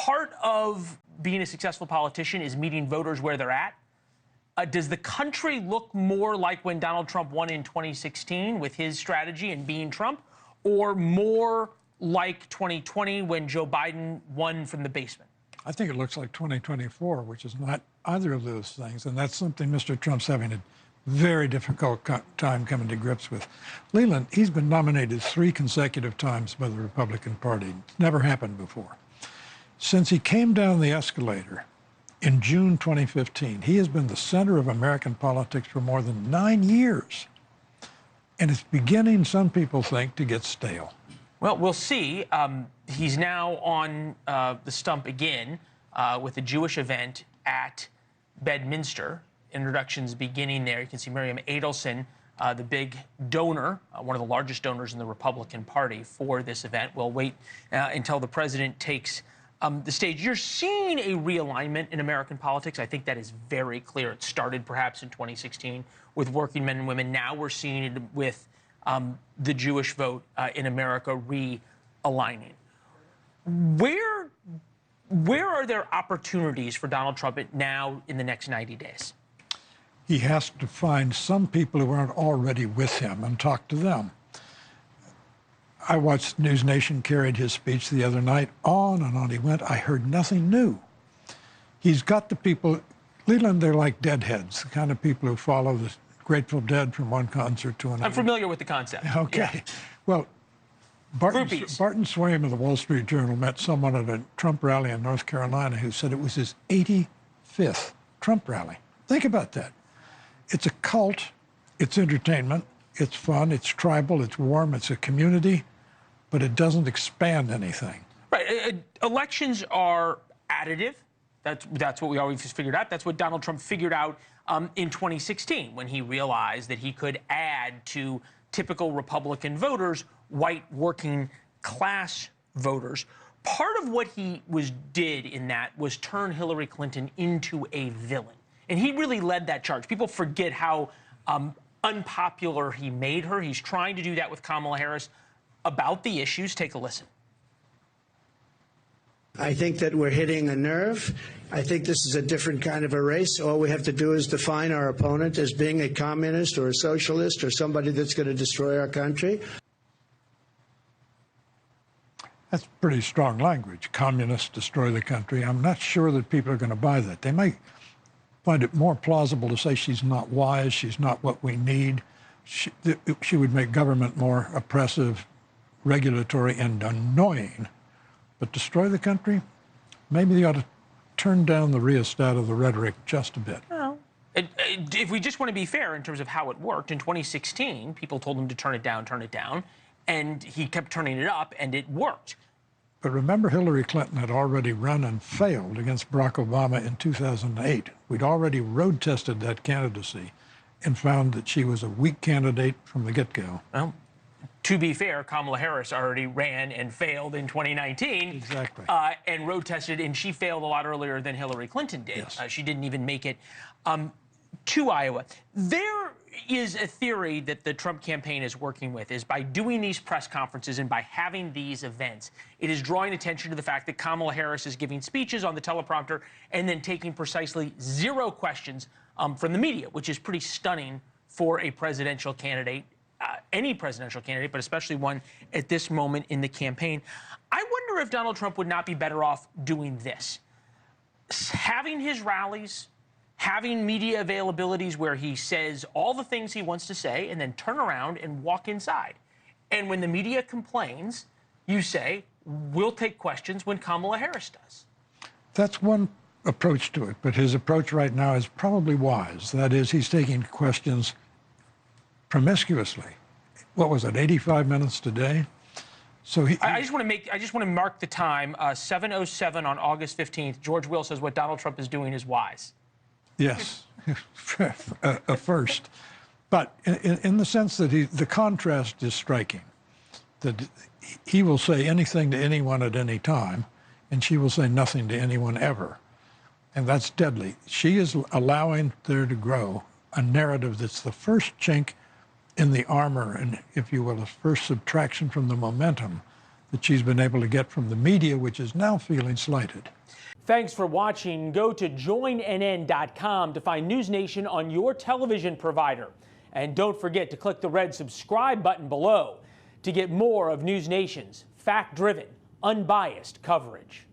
part of being a successful politician is meeting voters where they're at. Does the country look more like when Donald Trump won in 2016 with his strategy and being Trump, or more like 2020 when Joe Biden won from the basement? I think it looks like 2024, which is not either of those things. And that's something Mr. Trump's having a very difficult time coming to grips with. Leland, he's been nominated 3 consecutive times by the Republican Party. It's never happened before. Since he came down the escalator in June 2015, he has been the center of American politics for more than 9 years. And it's beginning, some people think, to get stale. Well, we'll see. He's now on the stump again with a Jewish event at Bedminster. Introductions beginning there. You can see Miriam Adelson, the big donor, one of the largest donors in the Republican Party for this event. We'll wait until the president takes the stage. You're seeing a realignment in American politics. I think that is very clear. It started perhaps in 2016 with working men and women. Now we're seeing it with the Jewish vote in America realigning. Where are there opportunities for Donald Trump now in the next 90 days? He has to find some people who aren't already with him and talk to them. I watched NewsNation carried his speech the other night. On and on he went. I heard nothing new. He's got the people, Leland, they're like Deadheads, the kind of people who follow the Grateful Dead from one concert to another. I'm familiar with the concept. Okay. Yeah. Well, Barton Swaim of the Wall Street Journal met someone at a Trump rally in North Carolina who said it was his 85th Trump rally. Think about that. It's a cult, it's entertainment, it's fun, it's tribal, it's warm, it's a community, but it doesn't expand anything. Right. Elections are additive. That's what we always figured out. That's what Donald Trump figured out in 2016 when he realized that he could add to typical Republican voters white working class voters. Part of what he did in that was turn Hillary Clinton into a villain. And he really led that charge. People forget how unpopular he made her. He's trying to do that with Kamala Harris about the issues. Take a listen. I think that we're hitting a nerve. I think this is a different kind of a race. All we have to do is define our opponent as being a communist or a socialist or somebody that's going to destroy our country. That's pretty strong language. Communists destroy the country. I'm not sure that people are going to buy that. They might find it more plausible to say she's not wise, she's not what we need. She would make government more oppressive, regulatory, and annoying. But destroy the country? Maybe they ought to turn down the rheostat of the rhetoric just a bit. Well, if we just want to be fair in terms of how it worked, in 2016, people told him to turn it down, and he kept turning it up, and it worked. But remember, Hillary Clinton had already run and failed against Barack Obama in 2008. We'd already road tested that candidacy and found that she was a weak candidate from the get-go. Well, to be fair, Kamala Harris already ran and failed in 2019. Exactly. And road tested, and she failed a lot earlier than Hillary Clinton did. Yes. She didn't even make it to Iowa. There is a theory that the Trump campaign is working with, is by doing these press conferences and by having these events, it is drawing attention to the fact that Kamala Harris is giving speeches on the teleprompter and then taking precisely 0 questions from the media, which is pretty stunning for a presidential candidate, any presidential candidate, but especially one at this moment in the campaign. I wonder if Donald Trump would not be better off doing this, having his rallies, having media availabilities where he says all the things he wants to say and then turn around and walk inside. And when the media complains, you say, we'll take questions when Kamala Harris does. That's one approach to it, but his approach right now is probably wise. That is, he's taking questions promiscuously. What was it, 85 minutes today? So I just want to mark the time, 7:07 on August 15th. George Will says what Donald Trump is doing is wise. Yes, a first. But in the sense that the contrast is striking, that he will say anything to anyone at any time, and she will say nothing to anyone ever. And that's deadly. She is allowing there to grow a narrative that's the first chink in the armor, and if you will, a first subtraction from the momentum that she's been able to get from the media, which is now feeling slighted. Thanks for watching. Go to joinnn.com to find NewsNation on your television provider. And don't forget to click the red subscribe button below to get more of NewsNation's fact-driven, unbiased coverage.